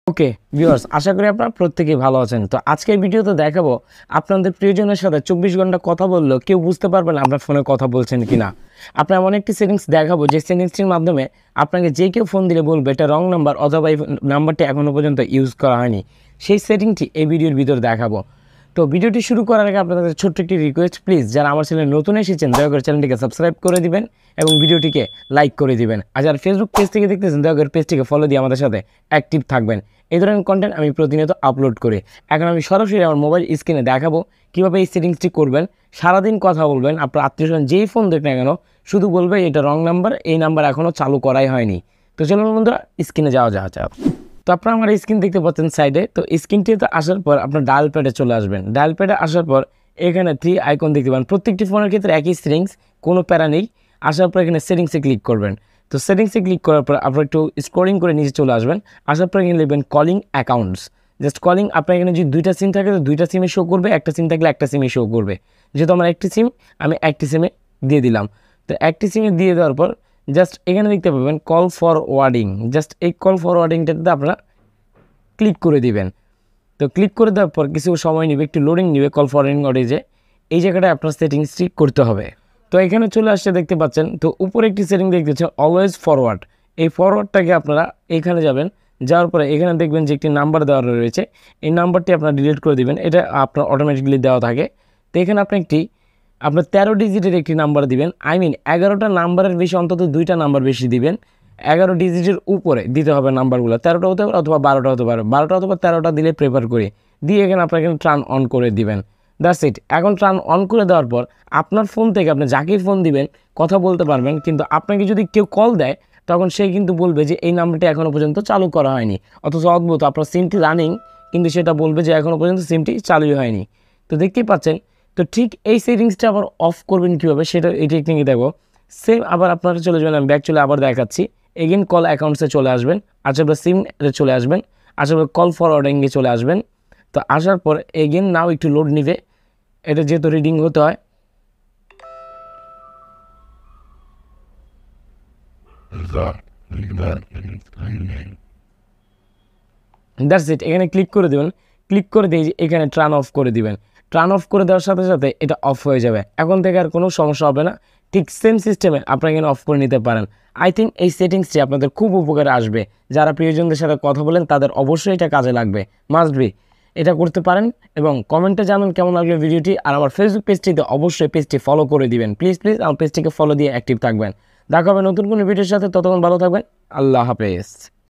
Okay viewers, আশা করি আপনারা প্রত্যেকেই ভালো আছেন। তো আজকের ভিডিওতে দেখাবো আপনাদের প্রিয়জনের সাথে 24 ঘন্টা কথা বললেও কেউ বুঝতে পারবে না আপনার ফোনে কথা বলছেন কিনা। আপনার এমন একটি সেটিংস দেখাবো যে সেটিংসটির মাধ্যমে আপনাকে যে কেউ ফোন দিলে বলবে এটা রং নাম্বার অথবা এই নাম্বারটি এখনও পর্যন্ত ইউজ করা হয়নি। সেই সেটিংটি এই ভিডিওর ভিতর দেখাবো। তো ভিডিওটি শুরু করার আগে আপনাদের ছোট্ট একটি রিকোয়েস্ট, প্লিজ যারা আমার চ্যানেলে নতুন এসেছেন দয়া করে চ্যানেলটিকে সাবস্ক্রাইব করে দিবেন এবং ভিডিওটিকে লাইক করে দিবেন। আর যারা ফেসবুক পেজ থেকে দেখতেছেন দয়া করে পেজটিকে ফলো দিয়ে আমাদের সাথে অ্যাক্টিভ থাকবেন। এই ধরনের কন্টেন্ট আমি প্রতিনিয়ত আপলোড করি। এখন আমি সরাসরি আমার মোবাইল স্ক্রিনে দেখাবো কীভাবে এই সেটিংসটি করবেন। সারাদিন কথা বলবেন, আপনার আত্মীয়স্বজন যেই ফোন দেখ না কেন শুধু বলবে এটা রং নাম্বার, এই নাম্বার এখনও চালু করাই হয়নি। তো চলুন বন্ধুরা স্ক্রিনে যাওয়া যাক। তো আপনারা আমার স্ক্রিন দেখতে পাচ্ছেন সাইডে। তো স্ক্রিনটিতে আসার পর আপনার ডায়াল প্যাডে চলে আসবেন। ডায়াল প্যাডে আসার পর এখানে 3 আইকন দেখতে পাবেন। প্রত্যেকটি ফোনের ক্ষেত্রে একই সেটিংস, কোনো প্যারা নেই। আসার পর এখানে সেটিংসে ক্লিক করবেন। তো সেটিংসে ক্লিক করার পর আপনার একটু স্ক্রলিং করে নিচে চলে আসবেন। আসার পর এখানে লিখবেন কলিং অ্যাকাউন্টস। জাস্ট কলিং, আপনার এখানে যদি 2টা সিম থাকে তো 2টা সিমে শো করবে, একটা সিম থাকলে একটা সিমে শো করবে। যেহেতু আমার একটি সিম, আমি একটি সিমে দিয়ে দিলাম। তো একটি সিমে দিয়ে দেওয়ার পর জাস্ট এখানে দেখতে পাবেন কল ফরওয়ার্ডিং। জাস্ট এই কল ফরওয়ার্ডিংটাতে আপনারা ক্লিক করে দিবেন। তো ক্লিক করে দেওয়ার পর কিছু সময় নেবে, একটু লোডিং নেবে। কল ফরওয়ার্ডিং অডিজে এই জায়গাটায় আপনার সেটিংসটি করতে হবে। তো এখানে চলে আসছে দেখতে পাচ্ছেন। তো উপরে একটি সেটিং দেখতে পাচ্ছেন অলওয়েজ ফরওয়ার্ড। এই ফরওয়ার্ডটাকে আপনারা এখানে যাবেন, যাওয়ার পরে এখানে দেখবেন যে একটি নাম্বার দেওয়া রয়েছে। এই নাম্বারটি আপনারা ডিলিট করে দিবেন, এটা আপনার অটোমেটিকলি দেওয়া থাকে। তো এখানে আপনি আপনার 13 ডিজিটের একটি নাম্বার দিবেন। 11টা নাম্বারের বেশি অন্তত 2টা নাম্বার বেশি দিবেন। 11 ডিজিটের উপরে দিতে হবে নাম্বারগুলো। 13টা হতে পারে অথবা 12টা হতে পারে। 12টা অথবা 13টা দিলে প্রেফার করি। দিয়ে এখানে আপনার এখানে টার্ন অন করে দিবেন। That's it. এখন টার্ন অন করে দেওয়ার পর আপনার ফোন থেকে আপনি যাকে ফোন দিবেন কথা বলতে পারবেন। কিন্তু আপনাকে যদি কেউ কল দেয় তখন সে কিন্তু বলবে যে এই নাম্বারটি এখনও পর্যন্ত চালু করা হয়নি। অথচ অদ্ভুত, আপনার সিমটি রানিং কিন্তু সেটা বলবে যে এখনও পর্যন্ত সিমটি চালুই হয়নি। তো দেখতেই পাচ্ছেন। তো ঠিক এই সেটিংসটা আবার অফ করবেন কীভাবে সেটা এই টেকনিকে দেখো। সেম আবার আপনারা চলে যাবেন, আমি ব্যাক চলে আবার দেখাচ্ছি। এগেন কল অ্যাকাউন্টসে চলে আসবেন। আসার পর সিম চলে আসবেন। আসার পর কল ফরওয়ার্ডিংয়ে চলে আসবেন। তো আসার পর এগেন নাও একটু লোড নিবে, এটা যেহেতু রিডিং হতে হয়। That's it. এখানে ক্লিক করে দেবেন। ক্লিক করে দিয়ে এখানে টার্ন অফ করে দিবেন। টার্ন অফ করে দেওয়ার সাথে সাথে এটা অফ হয়ে যাবে। এখন থেকে আর কোনো সমস্যা হবে না। ঠিক সেম সিস্টেমে আপনারা এখানে অফ করে নিতে পারেন। আই থিঙ্ক এই সেটিংসটি আপনাদের খুব উপকারে আসবে। যারা প্রিয়জনদের সাথে কথা বলেন তাদের অবশ্যই এটা কাজে লাগবে, মাস্ট বি। এটা করতে পারেন এবং কমেন্টে জানান কেমন লাগবে ভিডিওটি। আর আমার ফেসবুক পেজটিতে অবশ্যই পেজটি ফলো করে দিবেন। প্লিজ আমার পেজটিকে ফলো দিয়ে অ্যাক্টিভ থাকবেন। দেখা হবে নতুন কোনো ভিডিওর সাথে। ততক্ষণ ভালো থাকবেন। আল্লাহ হাফেজ।